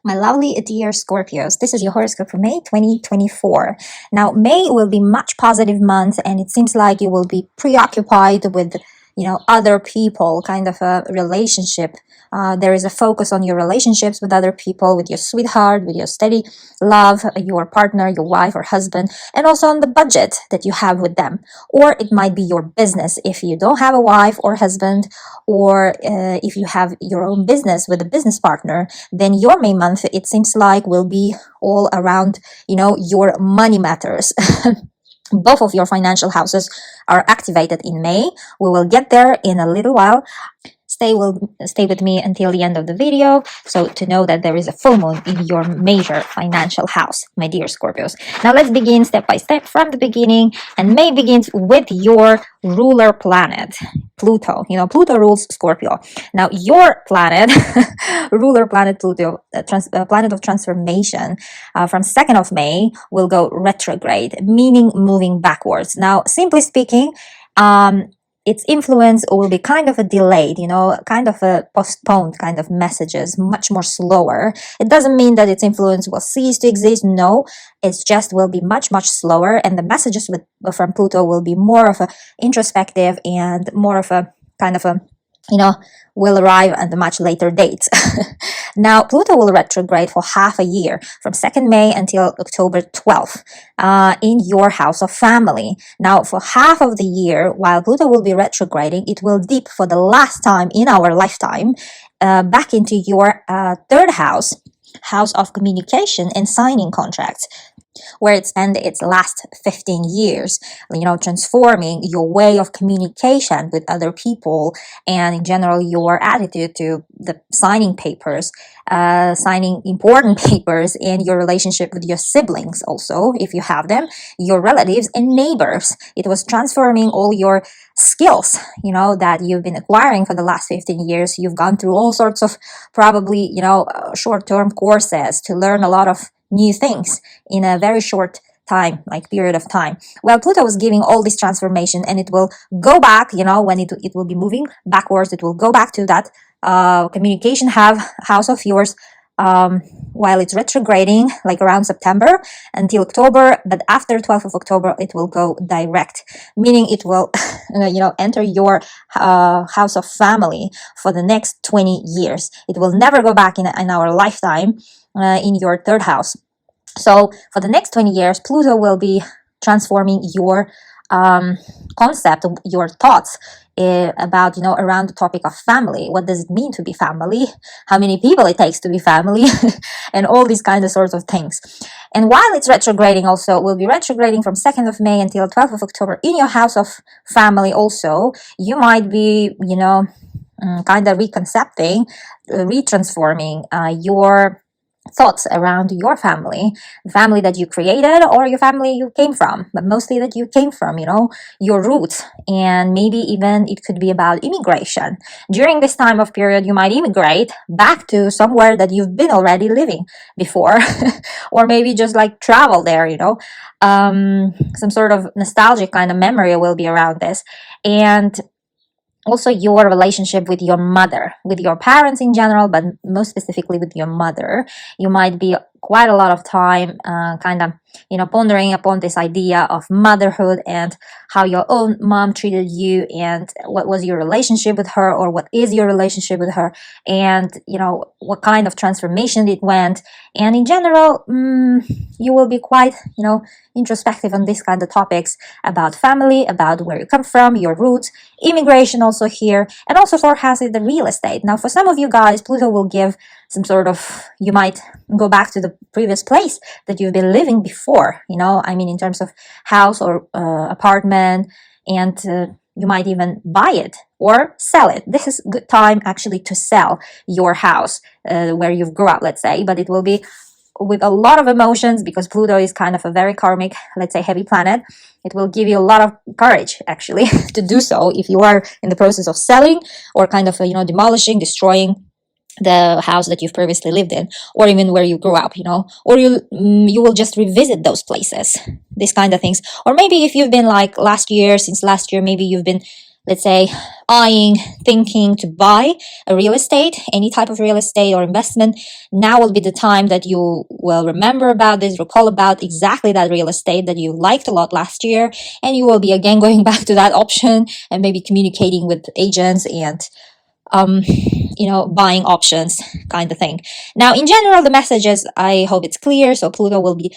My lovely dear Scorpios, this is your horoscope for May 2024. Now, May will be much positive month, and it seems like you will be preoccupied with, other people, kind of a relationship. There is a focus on your relationships with other people, with your sweetheart, with your steady love, your partner, your wife or husband, and also on the budget that you have with them. Or it might be your business if you don't have a wife or husband, or if you have your own business with a business partner, then your May month, it seems like, will be all around, your money matters. Both of your financial houses are activated in May. We will get there in a little while. Stay with me until the end of the video, so to know that there is a full moon in your major financial house, my dear Scorpios. Now let's begin step by step from the beginning, and May begins with your ruler planet, Pluto. Pluto rules Scorpio. Now your planet, ruler planet Pluto, planet of transformation, from 2nd of May will go retrograde, meaning moving backwards. Now, simply speaking, its influence will be kind of a delayed, kind of a postponed kind of messages, much more slower. It doesn't mean that its influence will cease to exist. No, it's just will be much, much slower. And the messages from Pluto will be more of a introspective and more of a kind of a, will arrive at a much later date. Now, Pluto will retrograde for half a year, from 2nd May until October 12th, in your house of family. Now, for half of the year, while Pluto will be retrograding, it will dip for the last time in our lifetime back into your 3rd house, house of communication and signing contracts, where it spent its last 15 years, transforming your way of communication with other people and in general your attitude to the signing papers, signing important papers, and your relationship with your siblings also, if you have them, your relatives and neighbors. It was transforming all your skills, that you've been acquiring for the last 15 years. You've gone through all sorts of probably, short-term courses to learn a lot of new things in a very short time, like period of time. Well, Pluto was giving all this transformation, and it will go back, when it will be moving backwards, it will go back to that communication house of yours while it's retrograding, like around September until October. But after 12th of October, it will go direct, meaning it will, enter your house of family for the next 20 years. It will never go back in our lifetime in your 3rd house. So for the next 20 years, Pluto will be transforming your concept, your thoughts about, around the topic of family. What does it mean to be family? How many people it takes to be family? And all these kind of sorts of things. And while it's retrograding, also will be retrograding from 2nd of May until 12th of October in your house of family also. You might be, kind of reconcepting, retransforming your thoughts around your family, the family that you created or your family you came from, but mostly that you came from, your roots. And maybe even it could be about immigration. During this time of period, you might immigrate back to somewhere that you've been already living before, or maybe just like travel there, some sort of nostalgic kind of memory will be around this. And also your relationship with your mother, with your parents in general, but most specifically with your mother. You might be quite a lot of time kind of, pondering upon this idea of motherhood and how your own mom treated you, and what was your relationship with her, or what is your relationship with her, and, what kind of transformation it went. And in general, you will be quite, introspective on these kind of topics about family, about where you come from, your roots, immigration also here, and also 4th house is the real estate. Now, for some of you guys, Pluto will give some sort of, you might go back to the previous place that you've been living before, in terms of house or apartment, and you might even buy it or sell it. This is a good time actually to sell your house where you've grew up, let's say, but it will be with a lot of emotions, because Pluto is kind of a very karmic, let's say, heavy planet. It will give you a lot of courage actually to do so if you are in the process of selling or kind of demolishing, destroying the house that you've previously lived in, or even where you grew up, or you will just revisit those places, these kind of things. Or maybe if you've been like since last year, maybe you've been let's say, eyeing, thinking to buy a real estate, any type of real estate or investment, now will be the time that you will remember about this, recall about exactly that real estate that you liked a lot last year, and you will be again going back to that option and maybe communicating with agents and buying options kind of thing. Now, in general, the messages, I hope it's clear. So Pluto will be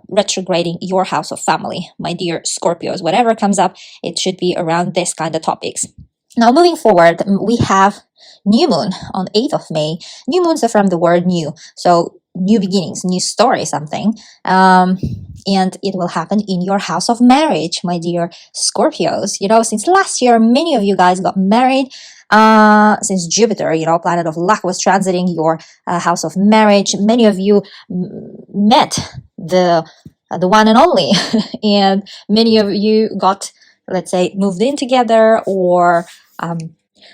retrograding your house of family, my dear Scorpios. Whatever comes up, it should be around this kind of topics. Now, moving forward, we have new moon on 8th of May. New moons are from the word new. So new beginnings, new story, something. And it will happen in your house of marriage, my dear Scorpios. Since last year, many of you guys got married. Since Jupiter, planet of luck, was transiting your house of marriage, many of you met the one and only, and many of you got, let's say, moved in together or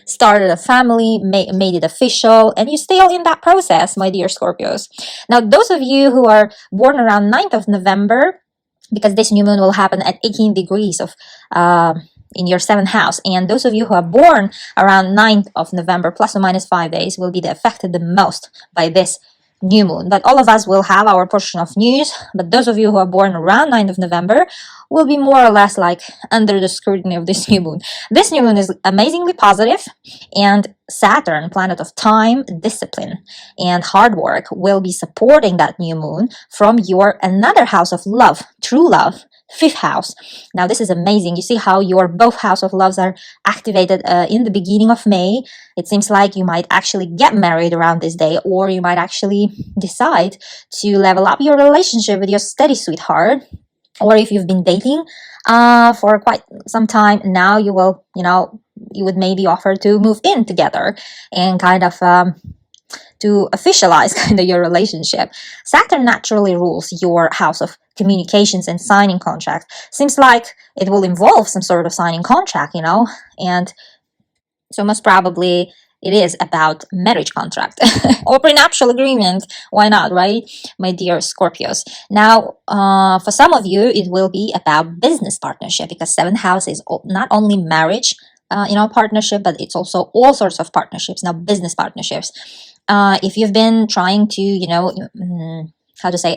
started a family, made it official, and you're still in that process, my dear Scorpios. Now, those of you who are born around 9th of November, because this new moon will happen at 18 degrees of in your 7th house, and those of you who are born around 9th of November, plus or minus 5 days, will be affected the most by this new moon. But all of us will have our portion of news, but those of you who are born around 9th of November will be more or less like under the scrutiny of this new moon. This new moon is amazingly positive, and Saturn, planet of time, discipline, and hard work, will be supporting that new moon from your another house of love, true love, 5th house. Now, this is amazing. You see how your both house of loves are activated in the beginning of May. It seems like you might actually get married around this day, or you might actually decide to level up your relationship with your steady sweetheart. Or if you've been dating for quite some time, now you will, you would maybe offer to move in together and kind of to officialize kind of your relationship. Saturn naturally rules your house of communications and signing contracts. Seems like it will involve some sort of signing contract, and so most probably it is about marriage contract or prenuptial agreement. Why not, right, my dear Scorpios? Now, for some of you, it will be about business partnership, because 7th house is not only marriage, partnership, but it's also all sorts of partnerships. Now, business partnerships. If you've been trying to,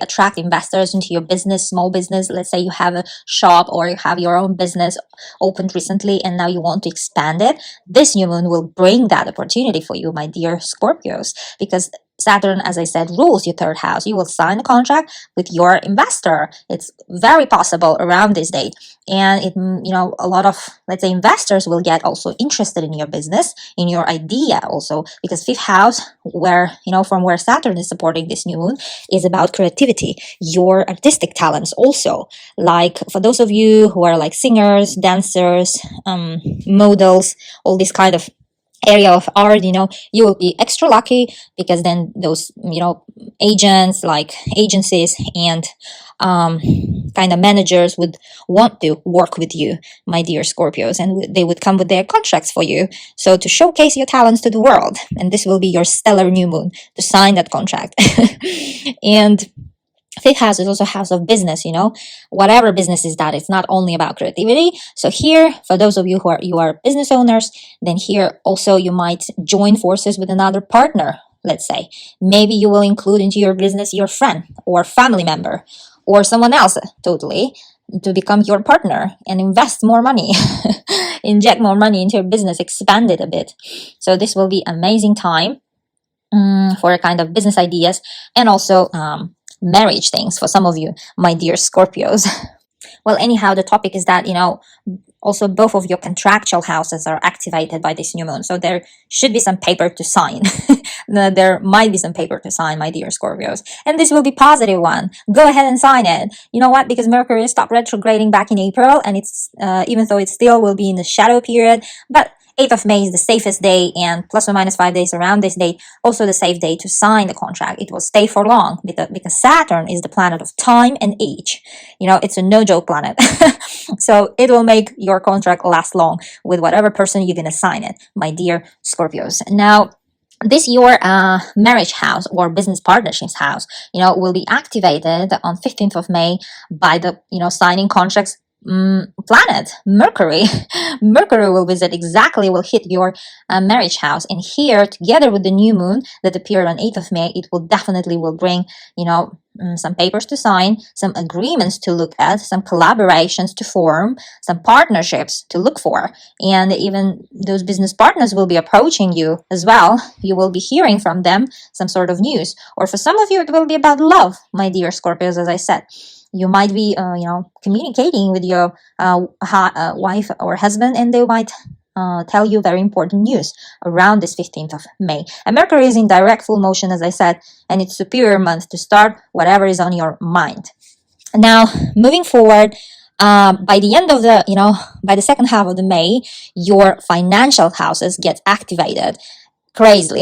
attract investors into your business, small business, let's say you have a shop or you have your own business opened recently and now you want to expand it, this new moon will bring that opportunity for you, my dear Scorpios, because Saturn, as I said, rules your 3rd house. You will sign a contract with your investor. It's very possible around this date. And it, a lot of, let's say, investors will get also interested in your business, in your idea also, because 5th house, where, from where Saturn is supporting this new moon, is about creativity, your artistic talents also. Like for those of you who are like singers, dancers, models, all this kind of area of art, you will be extra lucky, because then those, agents, like agencies and kind of managers would want to work with you, my dear Scorpios, and they would come with their contracts for you. So to showcase your talents to the world, and this will be your stellar new moon to sign that contract. And 5th house is also house of business, whatever business is that. It's not only about creativity. So here, for those of you who are business owners, then here also you might join forces with another partner, let's say. Maybe you will include into your business your friend or family member or someone else totally to become your partner and invest more money, inject more money into your business, expand it a bit. So this will be amazing time for a kind of business ideas, and also marriage things for some of you, my dear Scorpios. Well, anyhow, the topic is that, also both of your contractual houses are activated by this new moon. So there should be some paper to sign. There might be some paper to sign, my dear Scorpios. And this will be positive one. Go ahead and sign it. You know what? Because Mercury stopped retrograding back in April, and it's even though it still will be in the shadow period, but 8th of May is the safest day, and plus or minus 5 days around this date, also the safe day to sign the contract. It will stay for long because Saturn is the planet of time and age. It's a no-joke planet. So it will make your contract last long with whatever person you're going to sign it, my dear Scorpios. Now, this your marriage house or business partnerships house, will be activated on 15th of May by the, signing contracts planet, Mercury. Mercury will visit exactly, will hit your marriage house. And here, together with the new moon that appeared on 8th of May, it will definitely will bring, some papers to sign, some agreements to look at, some collaborations to form, some partnerships to look for. And even those business partners will be approaching you as well. You will be hearing from them some sort of news. Or for some of you, it will be about love, my dear Scorpios, as I said. You might be, communicating with your wife or husband, and they might tell you very important news around this 15th of May. And Mercury is in direct full motion, as I said, and it's superior month to start whatever is on your mind. Now, moving forward, by the end of by the second half of the May, your financial houses get activated crazily.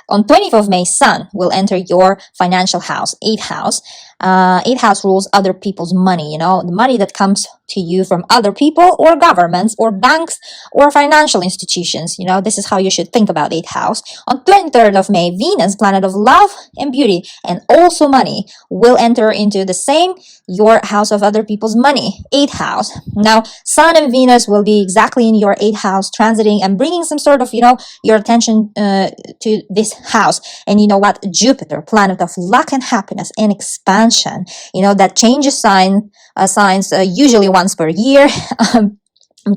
On 20th of May, Sun will enter your financial house, 8th house. 8th house rules other people's money, the money that comes to you from other people or governments or banks or financial institutions. This is how you should think about 8th house. On 23rd of May, Venus, planet of love and beauty and also money, will enter into the same, your house of other people's money, 8th house. Now, Sun and Venus will be exactly in your 8th house, transiting and bringing some sort of, your attention to this house. And you know what? Jupiter, planet of luck and happiness and expansion, that changes signs usually once per year.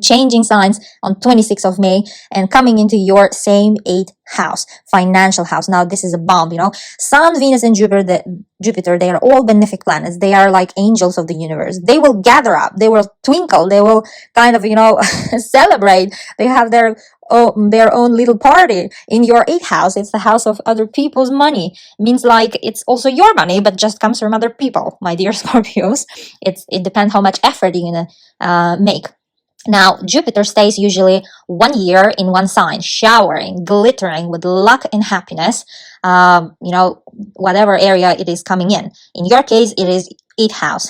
Changing signs on 26th of May and coming into your same 8th house, financial house. Now, this is a bomb, Sun, Venus, and Jupiter, they are all benefic planets. They are like angels of the universe. They will gather up. They will twinkle. They will kind of, celebrate. They have their own little party in your 8th house. It's the house of other people's money. Means like it's also your money, but just comes from other people, my dear Scorpios. It depends how much effort you're gonna make. Now, Jupiter stays usually 1 year in one sign, showering, glittering with luck and happiness, whatever area it is coming in. In your case, it is 8th house,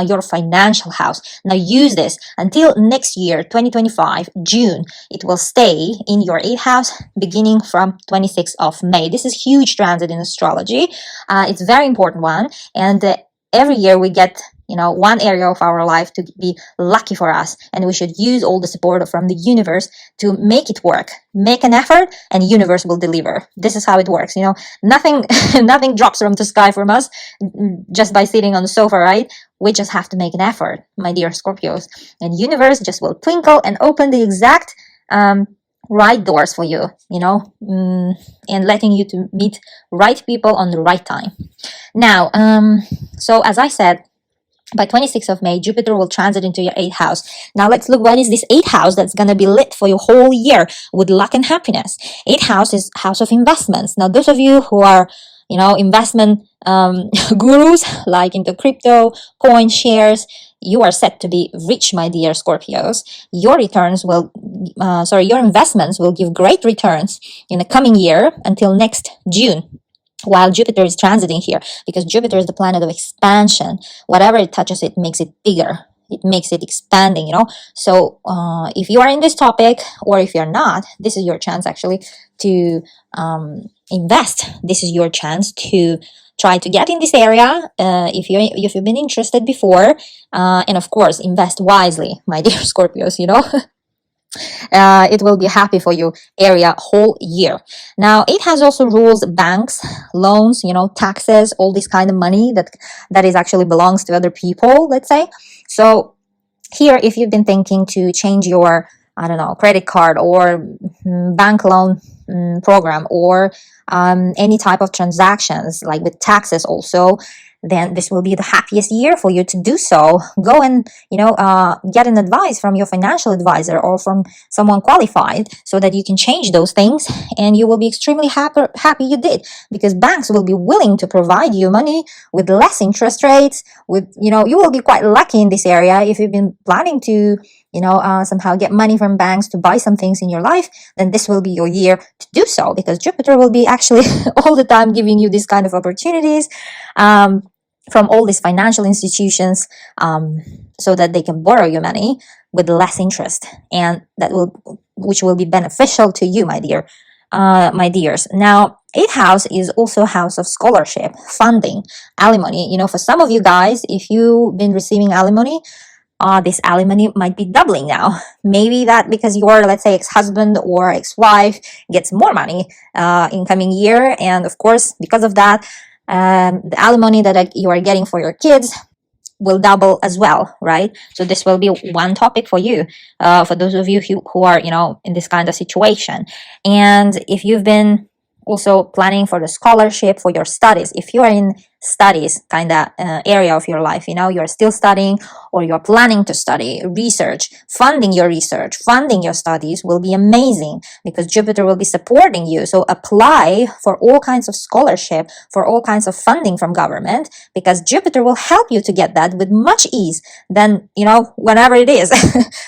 your financial house. Now, use this until next year, 2025, June. It will stay in your 8th house beginning from 26th of May. This is huge transit in astrology. It's a very important one. And every year we get one area of our life to be lucky for us, and we should use all the support from the universe to make it work. Make an effort and universe will deliver. This is how it works. Nothing nothing drops from the sky from us just by sitting on the sofa, right? We just have to make an effort, my dear Scorpios, and universe just will twinkle and open the exact right doors for you, and letting you to meet right people on the right time. Now, so as I said, by 26th of May, Jupiter will transit into your 8th house. Now let's look, what is this 8th house that's going to be lit for your whole year with luck and happiness? 8th house is house of investments. Now, those of you who are, investment gurus, like into crypto, coin, shares, you are set to be rich, my dear Scorpios. Your investments will give great returns in the coming year until next June, while Jupiter is transiting here, because Jupiter is the planet of expansion. Whatever it touches, it makes it bigger. It makes it expanding, So if you are in this topic, or if you're not, this is your chance actually to invest. This is your chance to try to get in this area if you've been interested before, and of course invest wisely, my dear Scorpios. It will be happy for you area whole year. Now, it has also rules banks, loans, taxes, all this kind of money that is actually belongs to other people, let's say. So here, if you've been thinking to change your, credit card or bank loan program, or any type of transactions like with taxes also, then this will be the happiest year for you to do so. Go and, get an advice from your financial advisor or from someone qualified so that you can change those things, and you will be extremely happy you did, because banks will be willing to provide you money with less interest rates. You will be quite lucky in this area if you've been planning to, somehow get money from banks to buy some things in your life. Then this will be your year to do so, because Jupiter will be actually all the time giving you this kind of opportunities from all these financial institutions, so that they can borrow your money with less interest, and which will be beneficial to you, my dears. Now, 8th house is also house of scholarship, funding, alimony. For some of you guys, if you've been receiving alimony, this alimony might be doubling now. Maybe that because your, let's say, ex-husband or ex-wife gets more money in coming year, and of course because of that, the alimony that you are getting for your kids will double as well, right? So this will be one topic for you, for those of you who are, in this kind of situation. And if you've been also planning for the scholarship for your studies, if you are in studies kind of area of your life, you're still studying or you're planning to study, funding your studies will be amazing because Jupiter will be supporting you. So apply for all kinds of scholarship, for all kinds of funding from government, because Jupiter will help you to get that with much ease than, whenever it is.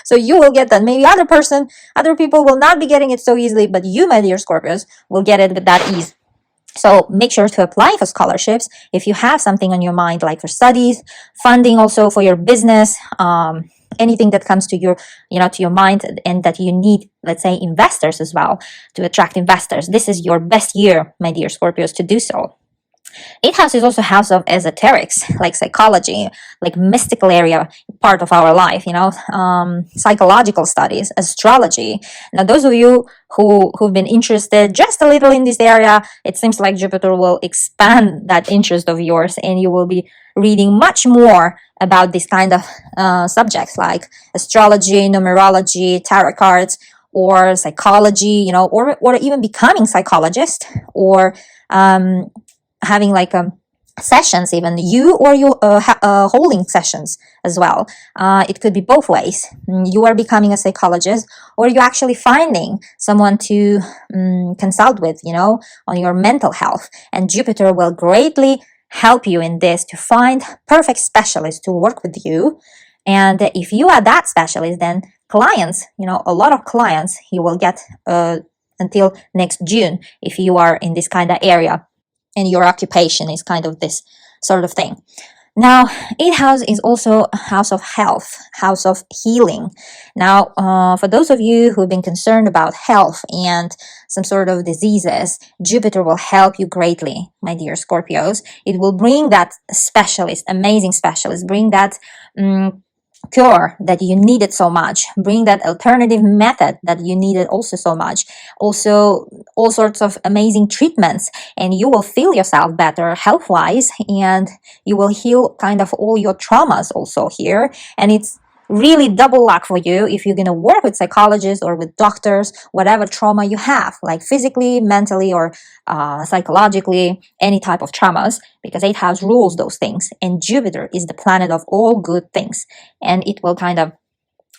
So you will get that. Maybe other people will not be getting it so easily, but you, my dear Scorpios, will get it with that ease. So make sure to apply for scholarships if you have something on your mind, like for studies, funding also for your business, anything that comes to your, to your mind, and that you need, let's say, investors as well, to attract investors. This is your best year, my dear Scorpios, to do so. 8th house is also house of esoterics, like psychology, like mystical area, part of our life, psychological studies, astrology. Now, those of you who've been interested just a little in this area, it seems like Jupiter will expand that interest of yours, and you will be reading much more about this kind of subjects like astrology, numerology, tarot cards, or psychology, or even becoming psychologist, or having like sessions, even you or you holding sessions as well. It could be both ways. You are becoming a psychologist, or you actually finding someone to consult with, on your mental health. And Jupiter will greatly help you in this to find perfect specialists to work with you. And if you are that specialist, then clients, a lot of clients you will get until next June if you are in this kind of area and your occupation is kind of this sort of thing. Now, 8th house is also a house of health, house of healing. Now, for those of you who've been concerned about health and some sort of diseases, Jupiter will help you greatly, my dear Scorpios. It will bring that specialist, amazing specialist, bring that cure that you needed so much, bring that alternative method that you needed also so much, also all sorts of amazing treatments, and you will feel yourself better health-wise, and you will heal kind of all your traumas also here. And it's really double luck for you if you're going to work with psychologists or with doctors, whatever trauma you have, like physically, mentally, or psychologically, any type of traumas, because 8th house rules those things, and Jupiter is the planet of all good things, and it will kind of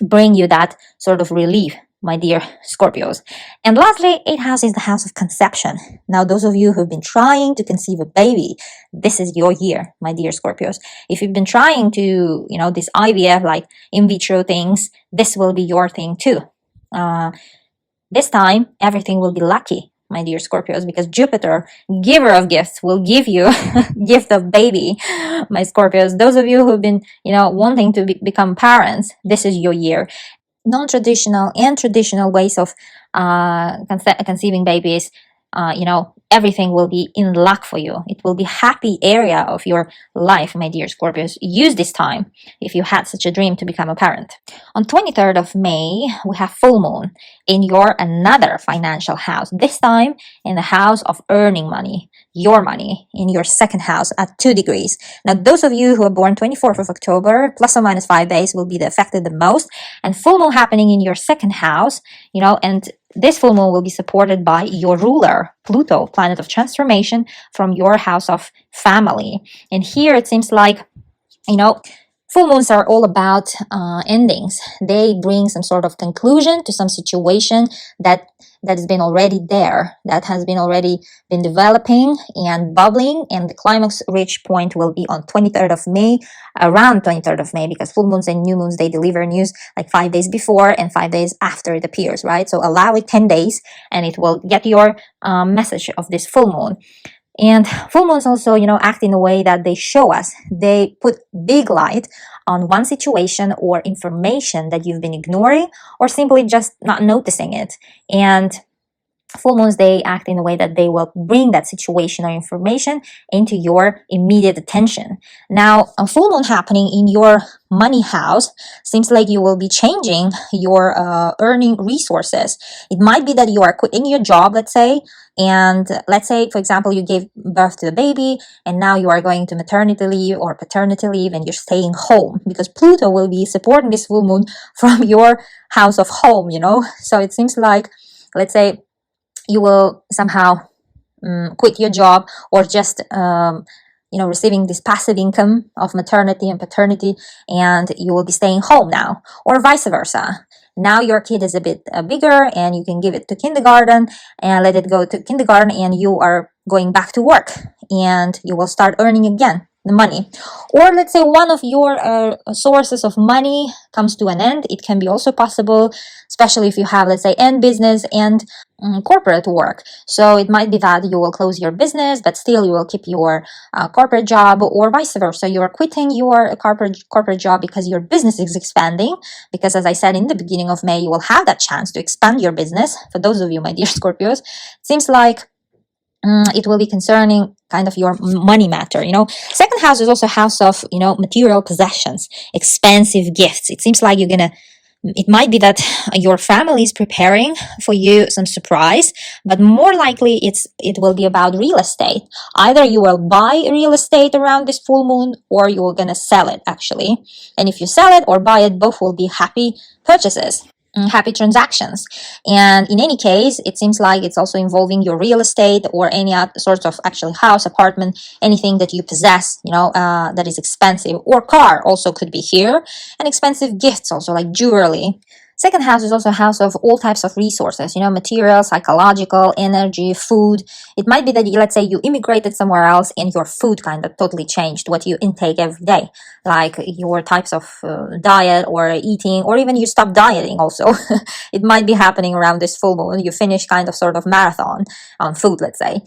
bring you that sort of relief, my dear Scorpios. And lastly, 8th house is the house of conception. Now, those of you who've been trying to conceive a baby, this is your year, my dear Scorpios. If you've been trying to, this IVF, like in vitro things, this will be your thing too. This time, everything will be lucky, my dear Scorpios, because Jupiter, giver of gifts, will give you gift of baby, my Scorpios. Those of you who've been, wanting to become parents, this is your year. Non-traditional and traditional ways of conceiving babies, everything will be in luck for you. It will be happy area of your life, my dear Scorpios. Use this time if you had such a dream to become a parent. On 23rd of May, we have full moon in your another financial house, this time in the house of earning money, your money, in your second house at 2 degrees. Now, those of you who are born 24th of October, plus or minus 5 days, will be affected the most. And full moon happening in your second house, and this full moon will be supported by your ruler, Pluto, planet of transformation, from your house of family. And here it seems like, full moons are all about endings. They bring some sort of conclusion to some situation that has been already there, that has been already been developing and bubbling, and the climax reach point will be on 23rd of May, around 23rd of May, because full moons and new moons, they deliver news like 5 days before and 5 days after it appears, right? So allow it 10 days and it will get your message of this full moon. And full moons also, act in a way that they show us, they put big light on one situation or information that you've been ignoring or simply just not noticing it. And full moons, they act in a way that they will bring that situation or information into your immediate attention. Now, a full moon happening in your money house seems like you will be changing your earning resources. It might be that you are quitting your job, let's say, and let's say, for example, you gave birth to a baby and now you are going to maternity leave or paternity leave and you're staying home because Pluto will be supporting this full moon from your house of home, So it seems like, let's say, you will somehow quit your job or just receiving this passive income of maternity and paternity, and you will be staying home now, or vice versa. Now your kid is a bit bigger and you can give it to kindergarten and let it go to kindergarten, and you are going back to work and you will start earning again the money. Or let's say one of your sources of money comes to an end. It can be also possible, especially if you have, let's say, end business and corporate work. So it might be that you will close your business, but still you will keep your corporate job, or vice versa. You are quitting your corporate job because your business is expanding. Because as I said in the beginning of May, you will have that chance to expand your business. For those of you, my dear Scorpios, it seems like it will be concerning kind of your money matter. Second house is also house of material possessions, expensive gifts. It seems like it might be that your family is preparing for you some surprise, but more likely it will be about real estate. Either you will buy real estate around this full moon, or you are gonna sell it actually. And if you sell it or buy it, both will be happy purchases, happy transactions. And in any case, it seems like it's also involving your real estate or any other sorts of actually house, apartment, anything that you possess, that is expensive, or car also could be here, and expensive gifts also, like jewelry. Second house is also a house of all types of resources, material, psychological, energy, food. It might be that, let's say, you immigrated somewhere else and your food kind of totally changed, what you intake every day, like your types of diet or eating, or even you stop dieting also. It might be happening around this full moon. You finish kind of sort of marathon on food, let's say.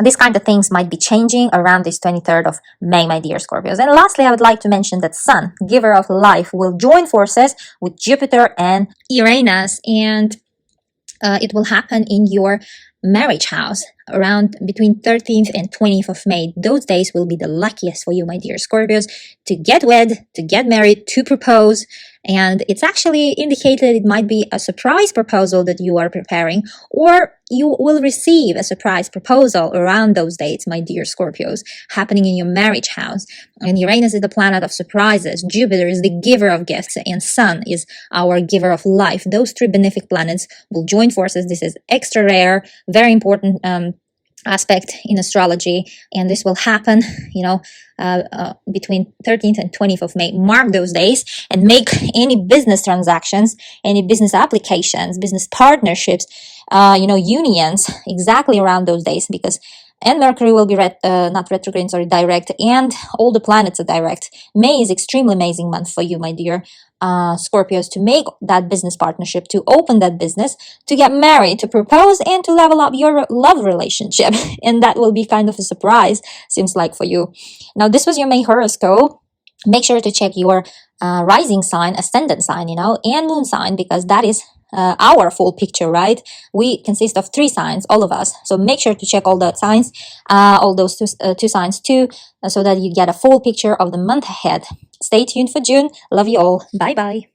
These kind of things might be changing around this 23rd of May, my dear Scorpios. And lastly, I would like to mention that Sun, giver of life, will join forces with Jupiter and Uranus, and it will happen in your marriage house around between 13th and 20th of May. Those days will be the luckiest for you, my dear Scorpios, to get wed, to get married, to propose. And it's actually indicated it might be a surprise proposal that you are preparing, or you will receive a surprise proposal around those dates, my dear Scorpios, happening in your marriage house. And Uranus is the planet of surprises, Jupiter is the giver of gifts, and Sun is our giver of life. Those three benefic planets will join forces. This is extra rare, very important aspect in astrology, and this will happen between 13th and 20th of May. Mark those days and make any business transactions, any business applications, business partnerships, unions exactly around those days, because Mercury will be not retrograde, sorry, direct, and all the planets are direct. May is extremely amazing month for you, my dear Scorpios, to make that business partnership, to open that business, to get married, to propose, and to level up your love relationship. And that will be kind of a surprise, seems like, for you. Now, this was your May horoscope. Make sure to check your rising sign, ascendant sign, and moon sign, because that is our full picture, right? We consist of 3 signs, all of us. So make sure to check all the signs, all those two signs too, so that you get a full picture of the month ahead. Stay tuned for June. Love you all. Bye bye.